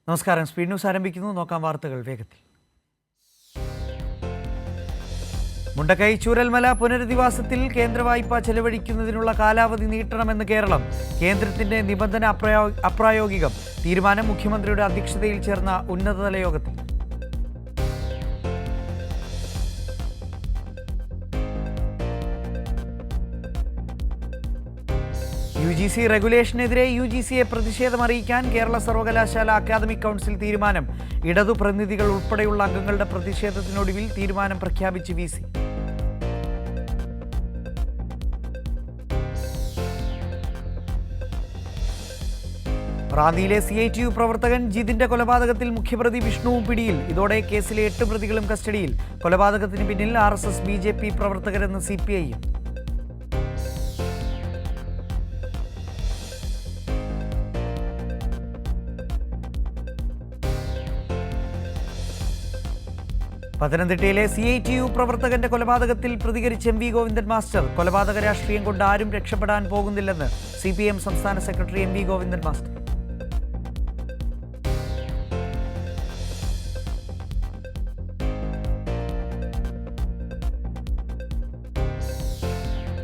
നമസ്കാരം. Speed news ആരംഭിക്കുന്നു. നോക്കാം വാർത്തകൾ വേഗത്തിൽ. മുണ്ടക്കൈ ചൂരൽമല പുനരധിവാസത്തിൽ കേന്ദ്ര വായ്പ ചെലവഴിക്കുന്നതിനുള്ള കാലാവധി നീട്ടണമെന്ന് കേരളം. കേന്ദ്രത്തിന്റെ നിബന്ധന അപ്രായോഗികം. തീരുമാനം മുഖ്യമന്ത്രിയുടെ അധ്യക്ഷതയിൽ ചേർന്ന ഉന്നതതല യോഗത്തിൽ. UGC റെഗുലേഷനെതിരെ UGCയെ പ്രതിഷേധമറിയിക്കാൻ കേരള സർവകലാശാല അക്കാദമിക് കൗൺസിൽ തീരുമാനം. ഇടതു പ്രതിനിധികൾ ഉൾപ്പെടെയുള്ള അംഗങ്ങളുടെ പ്രതിഷേധത്തിനൊടുവിൽ തീരുമാനം പ്രഖ്യാപിച്ച് VC. റാന്നിയിലെ CITU പ്രവർത്തകൻ ജിതിന്റെ കൊലപാതകത്തിൽ മുഖ്യപ്രതി വിഷ്ണുവും പിടിയിൽ. ഇതോടെ കേസിലെ 8 പ്രതികളും കസ്റ്റഡിയിൽ. കൊലപാതകത്തിന് പിന്നിൽ RSS BJP പ്രവർത്തകരെന്ന് CPIയും. പത്തനംതിട്ടയിലെ CITU പ്രവർത്തകന്റെ കൊലപാതകത്തിൽ പ്രതികരിച്ച് MV ഗോവിന്ദൻ മാസ്റ്റർ. കൊലപാതക രാഷ്ട്രീയം കൊണ്ട് ആരും രക്ഷപ്പെടാൻ പോകുന്നില്ലെന്ന് CPM സംസ്ഥാന സെക്രട്ടറി MV ഗോവിന്ദൻ മാസ്റ്റർ.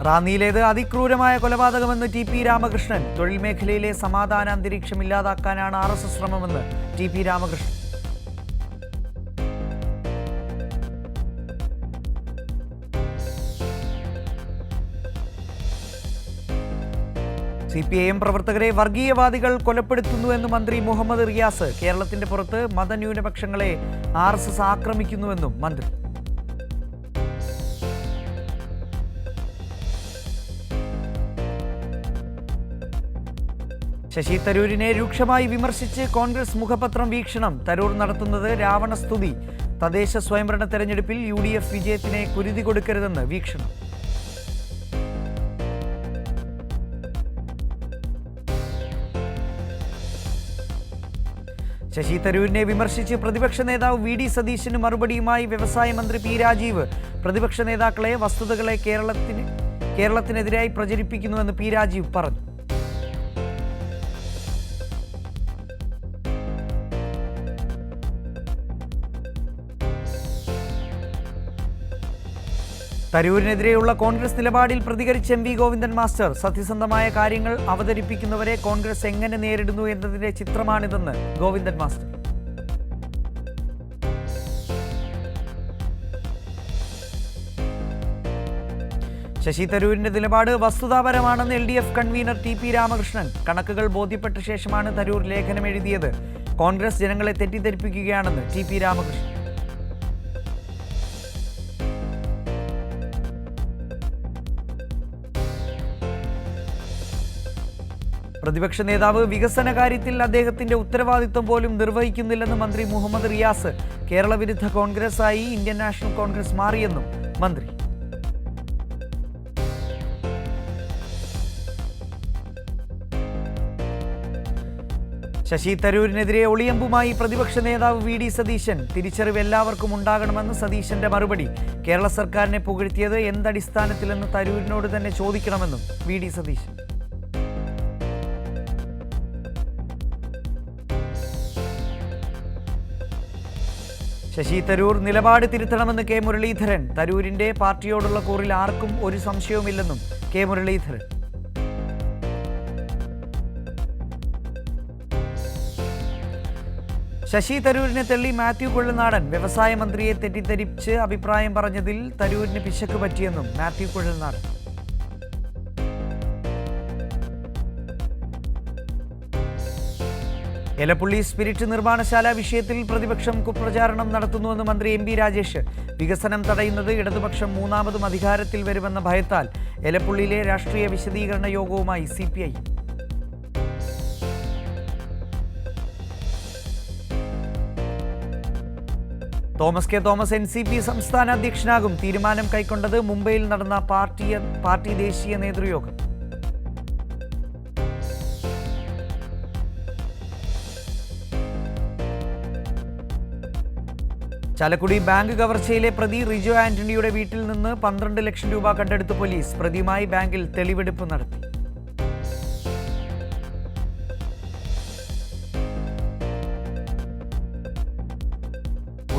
റാന്നിയിലേത് അതിക്രൂരമായ കൊലപാതകമെന്ന് TP രാമകൃഷ്ണൻ. തൊഴിൽ മേഖലയിലെ സമാധാന അന്തരീക്ഷം ഇല്ലാതാക്കാനാണ് RSS ശ്രമമെന്ന് TP രാമകൃഷ്ണൻ. CPIM പ്രവർത്തകരെ വർഗീയവാദികൾ കൊലപ്പെടുത്തുന്നുവെന്ന് മന്ത്രി മുഹമ്മദ് റിയാസ്. കേരളത്തിന്റെ പുറത്ത് മതന്യൂനപക്ഷങ്ങളെ RSS ആക്രമിക്കുന്നുവെന്നും മന്ത്രി. ശശി തരൂരിനെ രൂക്ഷമായി വിമർശിച്ച് കോൺഗ്രസ് മുഖപത്രം വീക്ഷണം. തരൂർ നടത്തുന്നത് രാവണസ്തുതി. തദ്ദേശ സ്വയംഭരണ തെരഞ്ഞെടുപ്പിൽ UDF വിജയത്തിനെ കുരുതി കൊടുക്കരുതെന്ന് വീക്ഷണം. ശശി തരൂരിനെ വിമർശിച്ച് പ്രതിപക്ഷ നേതാവ് VD സതീശന് മറുപടിയുമായി വ്യവസായ മന്ത്രി P രാജീവ്. പ്രതിപക്ഷ നേതാക്കളെ വസ്തുതകളെ കേരളത്തിനെതിരായി പ്രചരിപ്പിക്കുന്നുവെന്ന് P രാജീവ് പറഞ്ഞു. തരൂരിനെതിരെയുള്ള കോൺഗ്രസ് നിലപാടിൽ പ്രതികരിച്ച് MV ഗോവിന്ദൻ മാസ്റ്റർ. സത്യസന്ധമായ കാര്യങ്ങൾ അവതരിപ്പിക്കുന്നവരെ കോൺഗ്രസ് എങ്ങനെ നേരിടുന്നു എന്നതിന്റെ ചിത്രമാണിതെന്ന് ഗോവിന്ദൻ മാസ്റ്റർ. ശശി തരൂരിന്റെ നിലപാട് വസ്തുതാപരമാണെന്ന് LDF കൺവീനർ TP രാമകൃഷ്ണൻ. കണക്കുകൾ ബോധ്യപ്പെട്ട ശേഷമാണ് തരൂർ ലേഖനം എഴുതിയത്. കോൺഗ്രസ് ജനങ്ങളെ തെറ്റിദ്ധരിപ്പിക്കുകയാണെന്ന് TP രാമകൃഷ്ണൻ. പ്രതിപക്ഷ നേതാവ് വികസന കാര്യത്തിൽ അദ്ദേഹത്തിന്റെ ഉത്തരവാദിത്വം പോലും നിർവഹിക്കുന്നില്ലെന്ന് മന്ത്രി മുഹമ്മദ് റിയാസ്. കേരള വിരുദ്ധ കോൺഗ്രസായി ഇന്ത്യൻ നാഷണൽ കോൺഗ്രസ് മാറിയെന്നും മന്ത്രി. ശശി തരൂരിനെതിരെ ഒളിയമ്പുമായി പ്രതിപക്ഷ നേതാവ് VD സതീശൻ. തിരിച്ചറിവ് എല്ലാവർക്കും ഉണ്ടാകണമെന്ന് സതീശന്റെ മറുപടി. കേരള സർക്കാരിനെ പുകഴ്ത്തിയത് എന്തടിസ്ഥാനത്തിലെന്ന് തരൂരിനോട് തന്നെ ചോദിക്കണമെന്നും VD സതീശൻ. ശശി തരൂർ നിലപാട് തിരുത്തണമെന്ന് K മുരളീധരൻ. തരൂരിന്റെ പാർട്ടിയോടുള്ള കൂറിൽ ആർക്കും ഒരു സംശയവുമില്ലെന്നും K മുരളീധരൻ. ശശി തരൂരിനെ തള്ളി മാത്യു കുഴൽനാടൻ. വ്യവസായ മന്ത്രിയെ തെറ്റിദ്ധരിപ്പിച്ച് അഭിപ്രായം പറഞ്ഞതിൽ തരൂരിന് പിശക്ക് പറ്റിയെന്നും മാത്യു കുഴൽനാടൻ. എലപ്പുള്ളി സ്പിരിറ്റ് നിർമ്മാണശാല വിഷയത്തിൽ പ്രതിപക്ഷം കുപ്രചാരണം നടത്തുന്നുവെന്ന് മന്ത്രി MB രാജേഷ്. വികസനം തടയുന്നത് ഇടതുപക്ഷം മൂന്നാമതും അധികാരത്തിൽ വരുമെന്ന ഭയത്താൽ. എലപ്പുള്ളിയിലെ രാഷ്ട്രീയ വിശദീകരണ യോഗവുമായി CPI. Thomas K Thomas NCP സംസ്ഥാന അധ്യക്ഷനാകും. തീരുമാനം കൈക്കൊണ്ടത് മുംബൈയിൽ നടന്ന പാർട്ടി ദേശീയ നേതൃയോഗം. ചാലക്കുടി ബാങ്ക് കവർച്ചയിലെ പ്രതി റിജോ ആന്റണിയുടെ വീട്ടിൽ നിന്ന് 12 ലക്ഷം രൂപ കണ്ടെടുത്ത പോലീസ്. പ്രതിയുമായി ബാങ്കിൽ തെളിവെടുപ്പ് നടത്തി.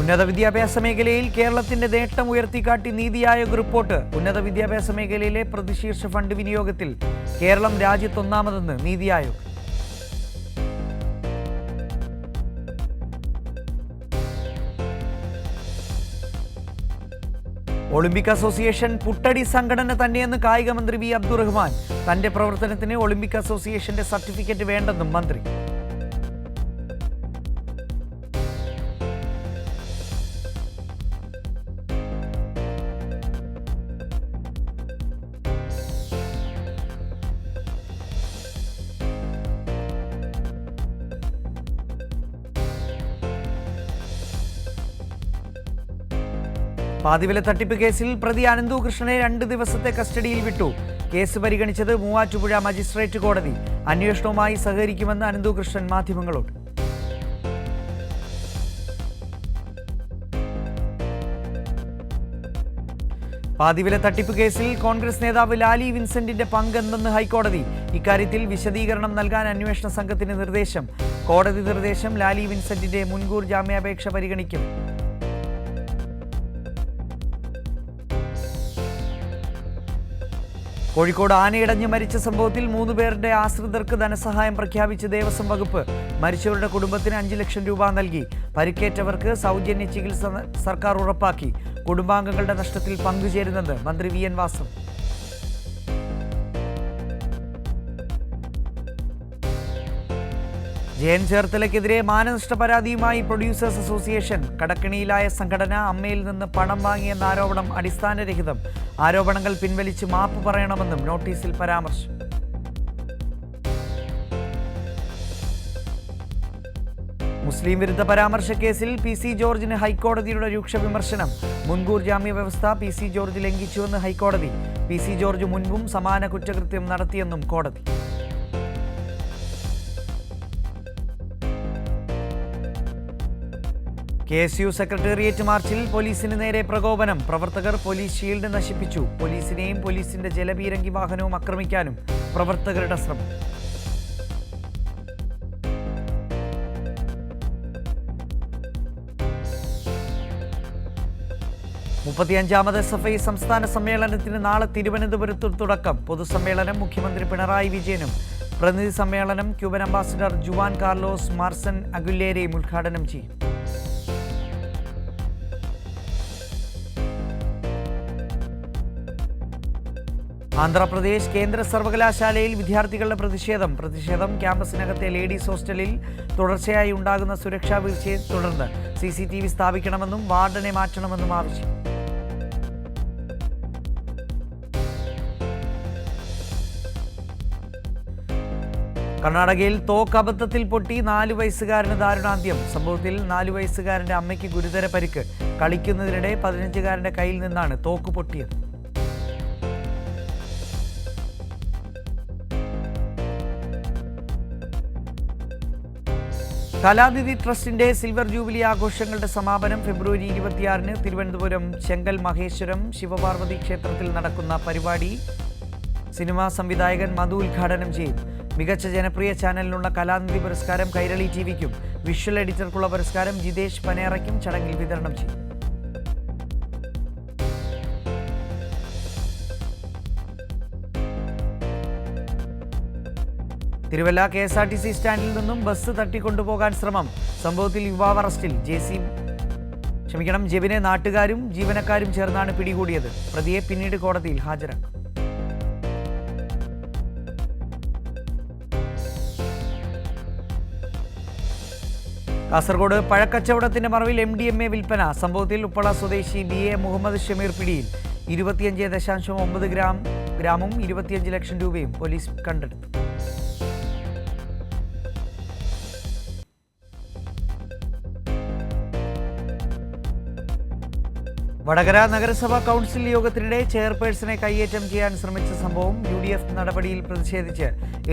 ഉന്നത വിദ്യാഭ്യാസ മേഖലയിൽ കേരളത്തിന്റെ നേട്ടം ഉയർത്തിക്കാട്ടി നീതി ആയോഗ് റിപ്പോർട്ട്. ഉന്നത വിദ്യാഭ്യാസ മേഖലയിലെ പ്രതിശീർഷ fund വിനിയോഗത്തിൽ Keralam രാജ്യത്തൊന്നാമതെന്ന് NITI Aayog. Olympic association പുട്ടടി സംഘടന തന്നെയെന്ന് കായിക മന്ത്രി വി അബ്ദുറഹ്മാൻ. തന്റെ പ്രവർത്തനത്തിന് ഒളിമ്പിക് അസോസിയേഷന്റെ സർട്ടിഫിക്കറ്റ് വേണ്ടെന്നും മന്ത്രി. പാതിവില തട്ടിപ്പ് കേസിൽ പ്രതി അനന്തു കൃഷ്ണനെ 2 ദിവസത്തെ കസ്റ്റഡിയിൽ വിട്ടു. കേസ് പരിഗണിച്ചത് മൂവാറ്റുപുഴ മജിസ്ട്രേറ്റ് കോടതി. അന്വേഷണവുമായി സഹകരിക്കുമെന്ന് അനന്തു കൃഷ്ണൻ മാധ്യമങ്ങളോട്. പാതിവില തട്ടിപ്പ് കേസിൽ കോൺഗ്രസ് നേതാവ് ലാലി വിൻസെന്റിന്റെ പങ്കെന്തെന്ന് ഹൈക്കോടതി. ഇക്കാര്യത്തിൽ വിശദീകരണം നൽകാൻ അന്വേഷണ സംഘത്തിന് നിർദ്ദേശം. കോടതി നിർദ്ദേശം ലാലി വിൻസെന്റിന്റെ മുൻകൂർ ജാമ്യാപേക്ഷ പരിഗണിക്കും. കോഴിക്കോട് ആനയിടഞ്ഞ് മരിച്ച സംഭവത്തിൽ 3 പേരുടെ ആശ്രിതർക്ക് ധനസഹായം പ്രഖ്യാപിച്ച് ദേവസ്വം വകുപ്പ്. മരിച്ചവരുടെ കുടുംബത്തിന് 5 ലക്ഷം രൂപ നൽകി. പരിക്കേറ്റവർക്ക് സൗജന്യ ചികിത്സ സർക്കാർ ഉറപ്പാക്കി. കുടുംബാംഗങ്ങളുടെ നഷ്ടത്തിൽ പങ്കുചേരുന്നത് മന്ത്രി വി എൻ വാസവൻ. ജയൻ ചേർത്തലയ്ക്കെതിരെ മാനനഷ്ട പരാതിയുമായി പ്രൊഡ്യൂസേഴ്സ് അസോസിയേഷൻ. കടക്കിണിയിലായ സംഘടന അമ്മയിൽ നിന്ന് പണം വാങ്ങിയെന്ന ആരോപണം അടിസ്ഥാനരഹിതം. ആരോപണങ്ങൾ പിൻവലിച്ച് മാപ്പ് പറയണമെന്നും നോട്ടീസിൽ പരാമർശം. മുസ്ലിം വിരുദ്ധ പരാമർശ കേസിൽ പി.സി. ജോർജിന് ഹൈക്കോടതിയുടെ രൂക്ഷ വിമർശനം. മുൻകൂർ ജാമ്യ വ്യവസ്ഥ പി.സി. ജോർജ് ലംഘിച്ചുവെന്ന് ഹൈക്കോടതി. പി.സി. ജോർജ് മുൻപും സമാന കുറ്റകൃത്യം നടത്തിയെന്നും കോടതി. KSU സെക്രട്ടേറിയറ്റ് മാർച്ചിൽ പോലീസിന് നേരെ പ്രകോപനം. പ്രവർത്തകർ പോലീസ് ഷീൽഡ് നശിപ്പിച്ചു. പോലീസിനെയും പോലീസിന്റെ ജലപീരങ്കി വാഹനവും ആക്രമിക്കാനും പ്രവർത്തകരുടെ ശ്രമം. മുപ്പത്തിയഞ്ചാമത് SFI സംസ്ഥാന സമ്മേളനത്തിന് നാളെ തിരുവനന്തപുരത്ത് തുടക്കം. പൊതുസമ്മേളനം മുഖ്യമന്ത്രി പിണറായി വിജയനും പ്രതിനിധി സമ്മേളനം ക്യൂബൻ അംബാസിഡർ ജുവാൻ കാർലോസ് മാർസൻ അഗുല്ലേരയും ഉദ്ഘാടനം ചെയ്യും. ആന്ധ്രാപ്രദേശ് കേന്ദ്ര സർവകലാശാലയിൽ വിദ്യാർത്ഥികളുടെ പ്രതിഷേധം ക്യാമ്പസിനകത്തെ ലേഡീസ് ഹോസ്റ്റലിൽ തുടർച്ചയായി ഉണ്ടാകുന്ന സുരക്ഷാ വീഴ്ചയെ തുടർന്ന് CCTV സ്ഥാപിക്കണമെന്നും വാർഡനെ മാറ്റണമെന്നും ആവശ്യം. കർണാടകയിൽ തോക്ക് അബദ്ധത്തിൽ പൊട്ടി 4 വയസ്സുകാരന് ദാരുണാന്ത്യം. സംഭവത്തിൽ 4 വയസ്സുകാരന്റെ അമ്മയ്ക്ക് ഗുരുതര പരിക്ക്. കളിക്കുന്നതിനിടെ 15-കാരന്റെ കയ്യിൽ നിന്നാണ് തോക്ക് പൊട്ടിയത്. കലാനിധി ട്രസ്റ്റിന്റെ സിൽവർ ജൂബിലി ആഘോഷങ്ങളുടെ സമാപനം ഫെബ്രുവരി 26-ന് തിരുവനന്തപുരം ചെങ്കൽ മഹേശ്വരം ശിവപാർവതി ക്ഷേത്രത്തിൽ നടക്കുന്ന പരിപാടി സിനിമാ സംവിധായകൻ മധു ഉദ്ഘാടനം ചെയ്യും. മികച്ച ജനപ്രിയ ചാനലിനുള്ള കലാനിധി പുരസ്കാരം കൈരളി TVക്കും വിഷ്വൽ എഡിറ്റർക്കുള്ള പുരസ്കാരം ജിതേഷ് പനേറയ്ക്കും ചടങ്ങിൽ വിതരണം ചെയ്യും. തിരുവല്ല KSRTC സ്റ്റാൻഡിൽ നിന്നും ബസ് തട്ടിക്കൊണ്ടുപോകാൻ ശ്രമം. സംഭവത്തിൽ യുവാവ് അറസ്റ്റിൽ. ജെബിനെ നാട്ടുകാരും ജീവനക്കാരും ചേർന്നാണ് പിടികൂടിയത്. പ്രതിയെ പിന്നീട് കോടതിയിൽ ഹാജരാക്കും. കാസർഗോഡ് പഴക്കച്ചവടത്തിന്റെ മറവിൽ MDMA വിൽപ്പന. സംഭവത്തിൽ ഉപ്പള സ്വദേശി BA മുഹമ്മദ് ഷമീർ പിടിയിൽ. 25.9 ഗ്രാമും 25 ലക്ഷം രൂപയും പോലീസ് കണ്ടെടുത്തു. വടകര നഗരസഭാ കൗൺസിൽ യോഗത്തിനിടെ ചെയർപേഴ്സണെ കയ്യേറ്റം ചെയ്യാൻ ശ്രമിച്ച സംഭവം UDF നടപടിയിൽ പ്രതിഷേധിച്ച്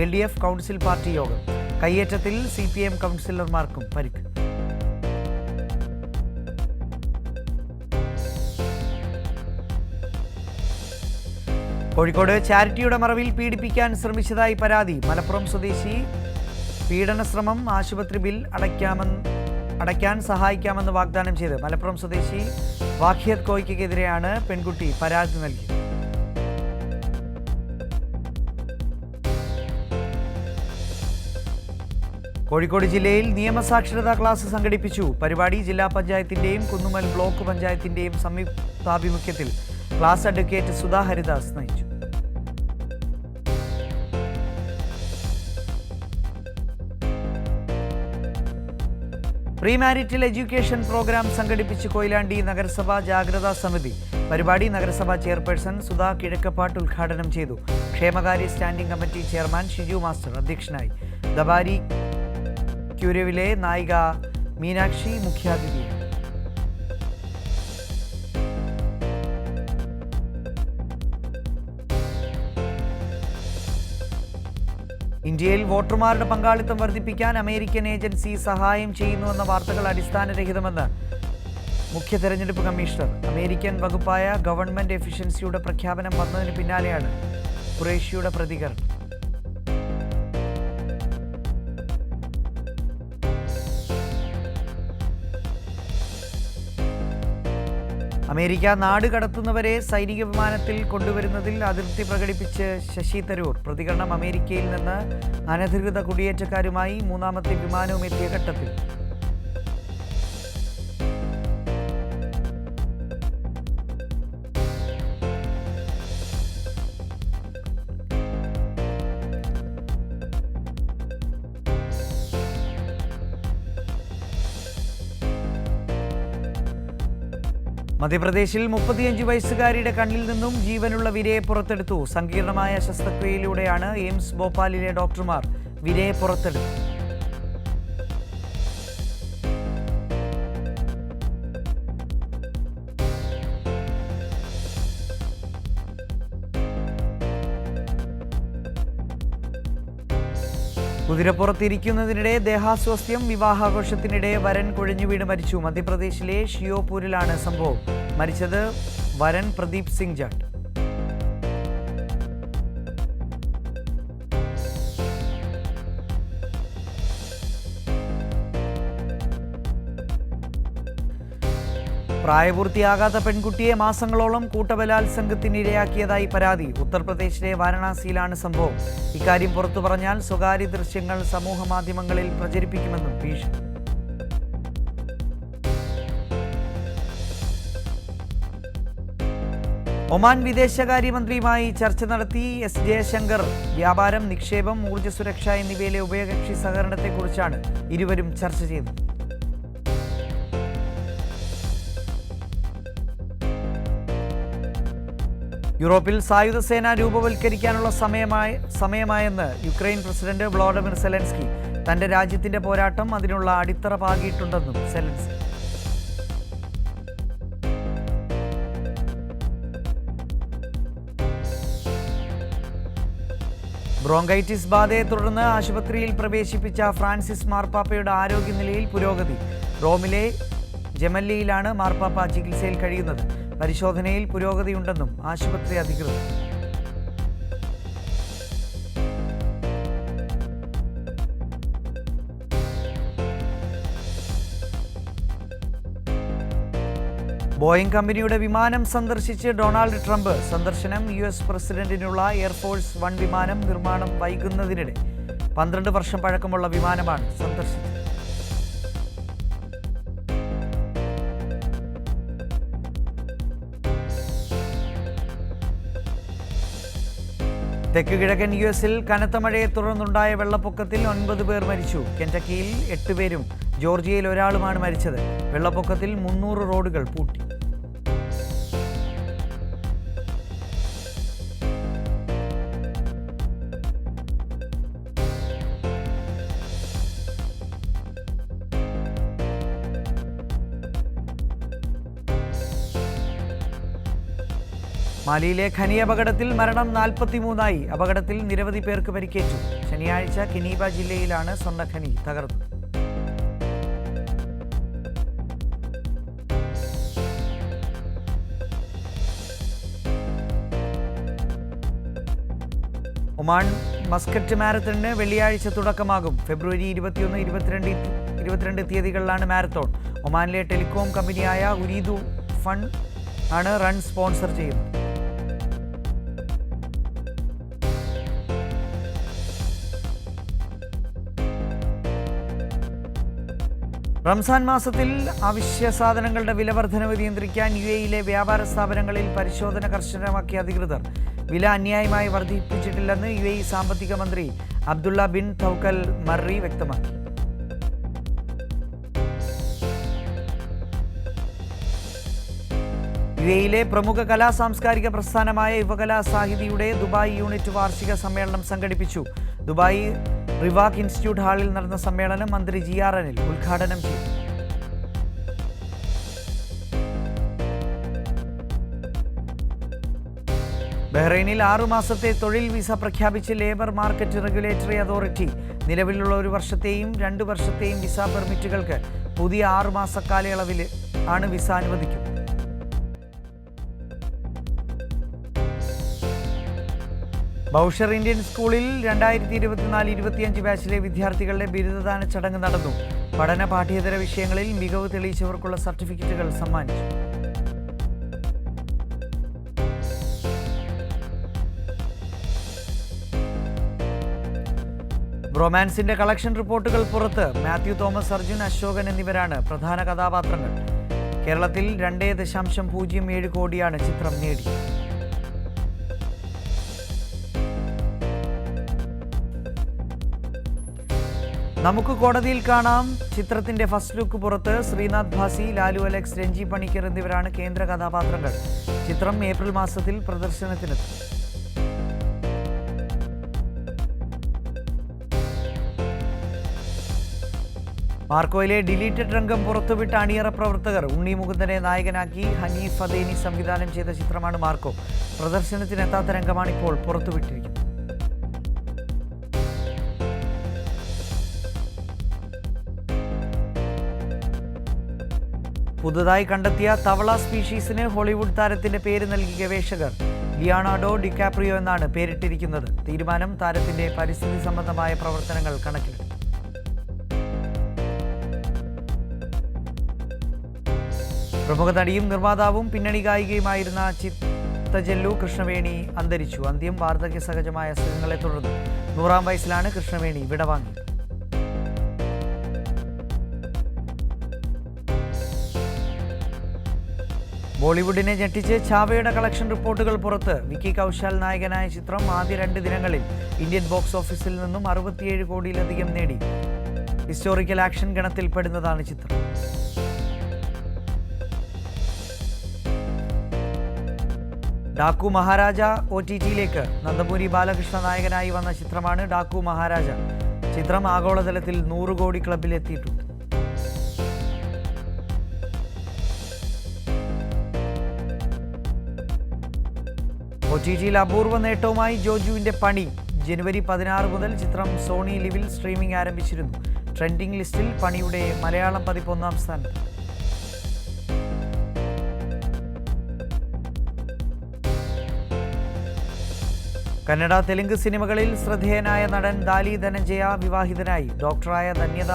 LDF കൗൺസിൽ പാർട്ടി യോഗം. കയ്യേറ്റത്തിൽ CPM കൗൺസിലർമാർക്കും പരിക്ക്. കോഴിക്കോട് ചാരിറ്റിയുടെ മറവിൽ പീഡിപ്പിക്കാൻ ശ്രമിച്ചതായി പരാതി. മലപ്പുറം സ്വദേശി പീഡന ശ്രമം ആശുപത്രി ബിൽ അടയ്ക്കാൻ സഹായിക്കാമെന്ന് വാഗ്ദാനം ചെയ്ത് മലപ്പുറം സ്വദേശി വാഖിയത്ത് കോയ്ക്കെതിരെയാണ് പെൺകുട്ടി പരാതി നൽകിയത്. കോഴിക്കോട് ജില്ലയിൽ നിയമസാക്ഷരതാ ക്ലാസ് സംഘടിപ്പിച്ചു. പരിപാടി ജില്ലാ പഞ്ചായത്തിന്റെയും കുന്നുമ്മൽ ബ്ലോക്ക് പഞ്ചായത്തിന്റെയും സംയുക്താഭിമുഖ്യത്തിൽ ക്ലാസ് അഡ്വക്കേറ്റ് സുധാ ഹരിദാസ് നയിച്ചു. പ്രീ മാരിറ്റൽ എഡ്യൂക്കേഷൻ പ്രോഗ്രാം സംഘടിപ്പിച്ച് കൊയിലാണ്ടി നഗരസഭാ ജാഗ്രതാ സമിതി. പരിപാടി നഗരസഭാ ചെയർപേഴ്സൺ സുധാ കിഴക്കപ്പാട്ട് ഉദ്ഘാടനം ചെയ്തു. ക്ഷേമകാര്യ standing committee chairman Shiju master അധ്യക്ഷനായി. ദബാരി ക്യൂരവിലെ നായിക മീനാക്ഷി മുഖ്യാതിഥി. ഇന്ത്യയിൽ വോട്ടർമാരുടെ പങ്കാളിത്തം വർദ്ധിപ്പിക്കാൻ അമേരിക്കൻ ഏജൻസി സഹായം ചെയ്യുന്നുവെന്ന വാർത്തകൾ അടിസ്ഥാനരഹിതമെന്ന് മുഖ്യ തെരഞ്ഞെടുപ്പ് കമ്മീഷണർ. അമേരിക്കൻ വകുപ്പായ ഗവൺമെന്റ് എഫിഷ്യൻസിയുടെ പ്രഖ്യാപനം വന്നതിന് പിന്നാലെയാണ് ഖുറേഷിയുടെ പ്രതികരണം. അമേരിക്ക നാട് കടത്തുന്നവരെ സൈനിക വിമാനത്തിൽ കൊണ്ടുവരുന്നതിൽ അതൃപ്തി പ്രകടിപ്പിച്ച് ശശി തരൂർ. പ്രതികരണം അമേരിക്കയിൽ നിന്ന് അനധികൃത കുടിയേറ്റക്കാരുമായി മൂന്നാമത്തെ വിമാനവും എത്തിയ ഘട്ടത്തിൽ. മധ്യപ്രദേശിൽ 35 വയസ്സുകാരിയുടെ കണ്ണിൽ നിന്നും ജീവനുള്ള വിരയെ പുറത്തെടുത്തു. സങ്കീർണമായ ശസ്ത്രക്രിയയിലൂടെയാണ് എയിംസ് ഭോപ്പാലിലെ ഡോക്ടർമാർ വിരയെ പുറത്തെടുത്തത്. കുതിരപ്പുറത്തിരിക്കുന്നതിനിടെ ദേഹാസ്വാസ്ഥ്യം. വിവാഹാഘോഷത്തിനിടെ വരൻ കുഴഞ്ഞു വീണ് മരിച്ചു. മധ്യപ്രദേശിലെ ഷിയോപൂരിലാണ് സംഭവം. മരിച്ചത് വരൻ പ്രദീപ് സിംഗ് ജാട്ട്. പ്രായപൂർത്തിയാകാത്ത പെൺകുട്ടിയെ മാസങ്ങളോളം കൂട്ടബലാത്സംഗത്തിനിരയാക്കിയതായി പരാതി. ഉത്തർപ്രദേശിലെ വാരണാസിയിലാണ് സംഭവം. ഇക്കാര്യം പുറത്തു പറഞ്ഞാൽ സ്വകാര്യ ദൃശ്യങ്ങൾ സമൂഹ മാധ്യമങ്ങളിൽ പ്രചരിപ്പിക്കുമെന്നും ഭീഷണി. ഒമാൻ വിദേശകാര്യമന്ത്രിയുമായി ചർച്ച നടത്തി എസ് ജയശങ്കർ. വ്യാപാരം, നിക്ഷേപം, ഊർജ്ജ സുരക്ഷ എന്നിവയിലെ ഉഭയകക്ഷി സഹകരണത്തെക്കുറിച്ചാണ് ഇരുവരും ചർച്ച ചെയ്തത്. യൂറോപ്പിൽ സായുധ സേന രൂപവൽക്കരിക്കാനുള്ള സമയമായെന്ന് യുക്രൈൻ പ്രസിഡന്റ് വ്ളോഡിമിർ സെലൻസ്കി. തന്റെ രാജ്യത്തിന്റെ പോരാട്ടം അതിനുള്ള അടിത്തറ പാകിയിട്ടുണ്ടെന്നും സെലൻസ്കി. ബ്രോങ്കൈറ്റിസ് ബാധയെ തുടർന്ന് ആശുപത്രിയിൽ പ്രവേശിപ്പിച്ച ഫ്രാൻസിസ് മാർപ്പാപ്പയുടെ ആരോഗ്യനിലയിൽ പുരോഗതി. റോമിലെ ജെമല്ലിയിലാണ് മാർപ്പാപ്പ ചികിത്സയിൽ കഴിയുന്നത്. പരിശോധനയിൽ പുരോഗതിയുണ്ടെന്നും ആശുപത്രി അധികൃതർ. ബോയിംഗ് കമ്പനിയുടെ വിമാനം സന്ദർശിച്ച് ഡൊണാൾഡ് ട്രംപ്. സന്ദർശനം US പ്രസിഡന്റിനുള്ള എയർഫോഴ്സ് 1 വിമാനം നിർമ്മാണം വൈകുന്നതിനിടെ 12 വർഷം പഴക്കമുള്ള വിമാനമാണ് സന്ദർശിച്ചത്. തെക്ക് കിഴക്കൻ US-ൽ കനത്ത മഴയെ തുടർന്നുണ്ടായ വെള്ളപ്പൊക്കത്തിൽ 9 പേർ മരിച്ചു. കെന്റക്കിയിൽ 8 പേരും ജോർജിയയിൽ ഒരാളുമാണ് മരിച്ചത്. വെള്ളപ്പൊക്കത്തിൽ 300 റോഡുകൾ പൂട്ടി. മാലിയിലെ ഖനി അപകടത്തിൽ മരണം 43ആയി. അപകടത്തിൽ നിരവധി പേർക്ക് പരിക്കേറ്റു. ശനിയാഴ്ച കിനീബ ജില്ലയിലാണ് സ്വർണ്ണഖനി തകർന്നത്. ഒമാൻ മസ്കറ്റ് മാരത്തണിന് വെള്ളിയാഴ്ച തുടക്കമാകും. ഫെബ്രുവരി 21, 22, 22 തീയതികളിലാണ് മാരത്തോൺ. ഒമാനിലെ ടെലികോം കമ്പനിയായ ഉരീദു ഫണ്ട് ആണ് റൺ സ്പോൺസർ ചെയ്യുന്നത്. റംസാൻ മാസത്തിൽ അവശ്യ സാധനങ്ങളുടെ വിലവർദ്ധനവ് നിയന്ത്രിക്കാൻ UAE-യിലെ വ്യാപാര സ്ഥാപനങ്ങളിൽ പരിശോധന കർശനമാക്കിയ അധികൃതർ. വില അന്യായമായി വർദ്ധിപ്പിച്ചിട്ടില്ലെന്ന് UAE സാമ്പത്തിക മന്ത്രി അബ്ദുള്ള ബിൻ തൗക്കൽ മർറി വ്യക്തമാക്കി. UAE-യിലെ പ്രമുഖ കലാ സാംസ്കാരിക പ്രസ്ഥാനമായ യുവകലാ സാഹിതിയുടെ ദുബായ് യൂണിറ്റ് വാർഷിക സമ്മേളനം സംഘടിപ്പിച്ചു. ദുബായ് റിവാക് ഇൻസ്റ്റിറ്റ്യൂട്ട് ഹാളിൽ നടന്ന സമ്മേളനം മന്ത്രി GR അനിൽ ഉദ്ഘാടനം ചെയ്തു. ബഹ്റൈനിൽ 6 മാസത്തെ തൊഴിൽ വിസ പ്രഖ്യാപിച്ച് ലേബർ മാർക്കറ്റ് റെഗുലേറ്ററി അതോറിറ്റി. നിലവിലുള്ള 1 വർഷത്തെയും 2 വർഷത്തെയും വിസ പെർമിറ്റുകൾക്ക് പുതിയ 6 മാസ കാലയളവിൽ ആണ് വിസ അനുവദിക്കുന്നത്. ബൗഷർ ഇന്ത്യൻ സ്കൂളിൽ 2024-25 ബാച്ചിലെ വിദ്യാർത്ഥികളുടെ ബിരുദദാന ചടങ്ങ് നടന്നു. പഠന പാഠ്യേതര വിഷയങ്ങളിൽ മികവ് തെളിയിച്ചവർക്കുള്ള സർട്ടിഫിക്കറ്റുകൾ സമ്മാനിച്ചു. റൊമാൻസിന്റെ കളക്ഷൻ റിപ്പോർട്ടുകൾ പുറത്ത്. മാത്യു തോമസ്, അർജുൻ അശോകൻ എന്നിവരാണ് പ്രധാന കഥാപാത്രങ്ങൾ. കേരളത്തിൽ 2.07 കോടിയാണ് ചിത്രം നേടി. നമുക്ക് കോടതിയിൽ കാണാം ചിത്രത്തിന്റെ ഫസ്റ്റ് ലുക്ക് പുറത്ത്. ശ്രീനാഥ് ഭാസി, ലാലു അലക്സ്, രഞ്ജി പണിക്കർ എന്നിവരാണ് കേന്ദ്ര കഥാപാത്രങ്ങൾ. ചിത്രം ഏപ്രിൽ മാസത്തിൽ പ്രദർശനത്തിനെത്തും. മാർക്കോയിലെ ഡിലീറ്റഡ് രംഗം പുറത്തുവിട്ട അണിയറ പ്രവർത്തകർ. ഉണ്ണി മുകുന്ദനെ നായകനാക്കി ഹനീഫ് അദേനി സംവിധാനം ചെയ്ത ചിത്രമാണ് മാർക്കോ. പ്രദർശനത്തിനെത്താത്ത രംഗമാണിപ്പോൾ പുറത്തുവിട്ടിരിക്കുന്നത്. പുതുതായി കണ്ടെത്തിയ തവള സ്പീഷീസിന് ഹോളിവുഡ് താരത്തിന്റെ പേര് നൽകി ഗവേഷകർ. ലിയോണാർഡോ ഡികാപ്രിയോ എന്നാണ് പേരിട്ടിരിക്കുന്നത്. തീരുമാനം താരത്തിന്റെ പരിസ്ഥിതി സംബന്ധമായ പ്രവർത്തനങ്ങൾ കണക്കിലെടുത്തു. പ്രമുഖ നടിയും നിർമ്മാതാവും പിന്നണി ഗായികയുമായിരുന്ന ചിത്തജല്ലു കൃഷ്ണവേണി അന്തരിച്ചു. അന്ത്യം വാർദ്ധക്യ സഹജമായ അസുഖങ്ങളെ തുടർന്ന് 100-ാം വയസ്സിലാണ് കൃഷ്ണവേണി വിടവാങ്ങിയത്. ബോളിവുഡിനെ ഞെട്ടിച്ച് ഛാവയുടെ കളക്ഷൻ റിപ്പോർട്ടുകൾ പുറത്ത്. വിക്കി കൗശാൽ നായകനായ ചിത്രം ആദ്യ 2 ദിനങ്ങളിൽ ഇന്ത്യൻ ബോക്സ് ഓഫീസിൽ നിന്നും 67 കോടിയിലധികം നേടി. ഹിസ്റ്റോറിക്കൽ ആക്ഷൻ ഗണത്തിൽപ്പെടുന്നതാണ് ചിത്രം. ഡാക്കു മഹാരാജ OTT-യിലേക്ക്. നന്ദമൂരി ബാലകൃഷ്ണ നായകനായി വന്ന ചിത്രമാണ് ഡാക്കു മഹാരാജ. ചിത്രം ആഗോളതലത്തിൽ 100 കോടി ക്ലബിലെത്തിയിട്ടുണ്ട്. OTT-യിൽ അപൂർവ നേട്ടവുമായി ജോജുവിന്റെ പണി. ജനുവരി 16 മുതൽ ചിത്രം സോണി ലിവിൽ സ്ട്രീമിംഗ് ആരംഭിച്ചിരുന്നു. ട്രെൻഡിംഗ് ലിസ്റ്റിൽ പണിയുടെ മലയാളം പതിപ്പ് 1-ാം സ്ഥാനത്ത്. കന്നഡ, തെലുങ്ക് സിനിമകളിൽ ശ്രദ്ധേയനായ നടൻ ദാലി ധനഞ്ജയ വിവാഹിതനായി. ഡോക്ടറായ ധന്യത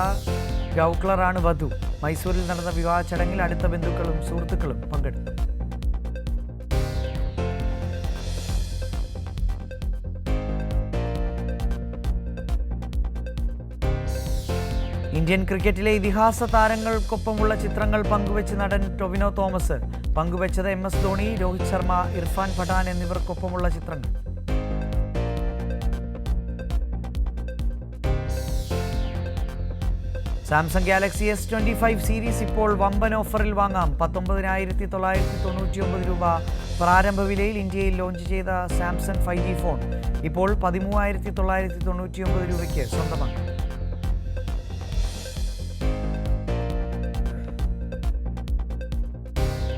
ഗൗക്ലറാണ് വധു. മൈസൂരിൽ നടന്ന വിവാഹ ചടങ്ങിൽ അടുത്ത ബന്ധുക്കളും സുഹൃത്തുക്കളും പങ്കെടുത്തു. ഇന്ത്യൻ ക്രിക്കറ്റിലെ ഇതിഹാസ താരങ്ങൾക്കൊപ്പമുള്ള ചിത്രങ്ങൾ പങ്കുവെച്ച് നടൻ ടൊവിനോ തോമസ്. പങ്കുവെച്ചത് MS ധോണി, രോഹിത് ശർമ്മ, ഇർഫാൻ പഠാൻ എന്നിവർക്കൊപ്പമുള്ള ചിത്രങ്ങൾ. സാംസങ് ഗാലക്സി S25 സീരീസ് ഇപ്പോൾ വമ്പൻ ഓഫറിൽ വാങ്ങാം. 19,999 രൂപ പ്രാരംഭ വിലയിൽ ഇന്ത്യയിൽ ലോഞ്ച് ചെയ്ത സാംസങ് 5G ഫോൺ ഇപ്പോൾ 13,999 രൂപയ്ക്ക് സ്വന്തമാക്കാം.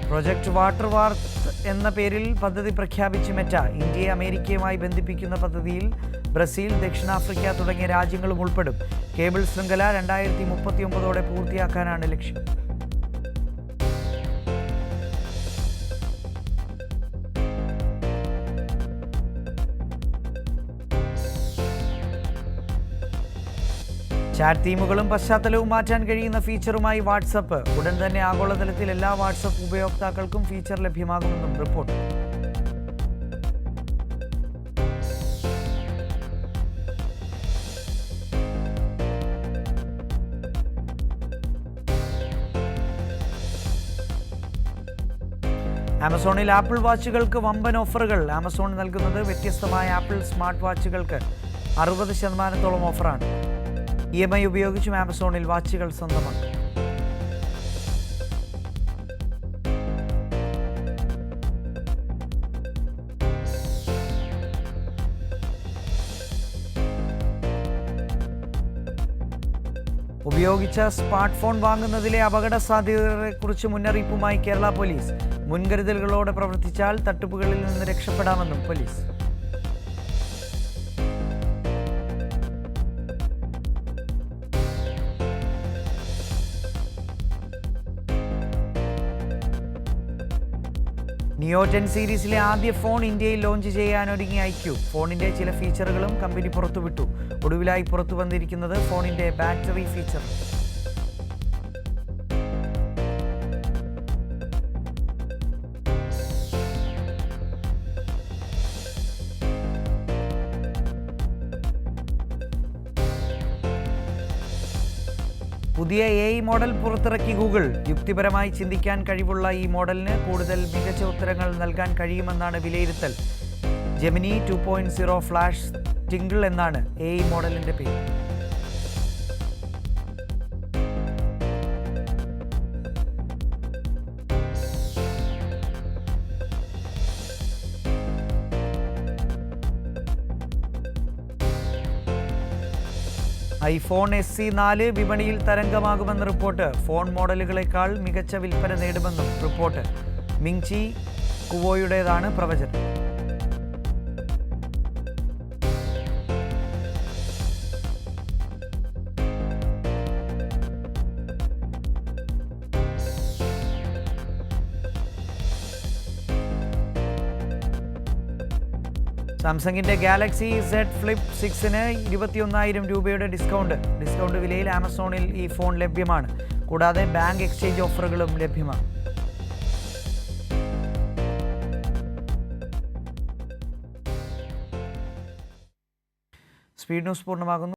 പ്രൊജക്ട് വാട്ടർ വാർത്ത് എന്ന പേരിൽ പദ്ധതി പ്രഖ്യാപിച്ച് മെറ്റ. ഇന്ത്യയെ അമേരിക്കയുമായി ബന്ധിപ്പിക്കുന്ന പദ്ധതിയിൽ ബ്രസീൽ, ദക്ഷിണാഫ്രിക്ക തുടങ്ങിയ രാജ്യങ്ങളും ഉൾപ്പെടും. കേബിൾ ശൃംഖല 2039 പൂർത്തിയാക്കാനാണ് ലക്ഷ്യം. ചാറ്റ് തീമുകളും പശ്ചാത്തലവും മാറ്റാൻ കഴിയുന്ന ഫീച്ചറുമായി വാട്സപ്പ്. ഉടൻ തന്നെ ആഗോളതലത്തിൽ എല്ലാ വാട്സപ്പ് ഉപയോക്താക്കൾക്കും ഫീച്ചർ ലഭ്യമാകുമെന്നും റിപ്പോർട്ട്. ആമസോണിൽ ആപ്പിൾ വാച്ചുകൾക്ക് വമ്പൻ ഓഫറുകൾ. ആമസോൺ നൽകുന്നത് വ്യത്യസ്തമായ ആപ്പിൾ സ്മാർട്ട് വാച്ചുകൾക്ക് 60% ഓഫറാണ്. EMI ഉപയോഗിച്ചും ആമസോണിൽ വാച്ചുകൾ സ്വന്തമാക്കും. ഉപയോഗിച്ച സ്മാർട്ട് ഫോൺ വാങ്ങുന്നതിലെ അപകട സാധ്യതകളെക്കുറിച്ച് മുന്നറിയിപ്പുമായി കേരള പോലീസ്. മുൻകരുതലുകളോടെ പ്രവർത്തിച്ചാൽ തട്ടിപ്പുകളിൽ നിന്ന് രക്ഷപ്പെടാമെന്നും പോലീസ്. നിയോ 10 സീരീസിലെ ആദ്യ ഫോൺ ഇന്ത്യയിൽ ലോഞ്ച് ചെയ്യാനൊരുങ്ങി iQOO. ഫോണിന്റെ ചില ഫീച്ചറുകളും കമ്പനി പുറത്തുവിട്ടു. ഒടുവിലായി പുറത്തു വന്നിരിക്കുന്നത് ഫോണിന്റെ ബാറ്ററി ഫീച്ചർ. പുതിയ AI മോഡൽ പുറത്തിറക്കി ഗൂഗിൾ. യുക്തിപരമായി ചിന്തിക്കാൻ കഴിവുള്ള ഈ മോഡലിന് കൂടുതൽ മികച്ച ഉത്തരങ്ങൾ നൽകാൻ കഴിയുമെന്നാണ് വിലയിരുത്തൽ. ജെമിനി 2.0 ഫ്ലാഷ് ടിങ്കിൾ എന്നാണ് AI മോഡലിന്റെ പേര്. iPhone SE 4 വിപണിയിൽ തരംഗമാകുമെന്ന് റിപ്പോർട്ട്. ഫോൺ മോഡലുകളെക്കാൾ മികച്ച വിൽപ്പന നേടുമെന്നും റിപ്പോർട്ട്. മിങ്ചി കുവോയുടേതാണ് പ്രവചനം. സാംസങ്ങിന്റെ ഗാലക്സി Z Flip 6-ന് 21,000 രൂപയുടെ ഡിസ്കൗണ്ട് വിലയിൽ ആമസോണിൽ ഈ ഫോൺ ലഭ്യമാണ്. കൂടാതെ ബാങ്ക് എക്സ്ചേഞ്ച് ഓഫറുകളും ലഭ്യമാണ്. സ്പീഡ് ന്യൂസ് പൂർണ്ണമാകുന്നു.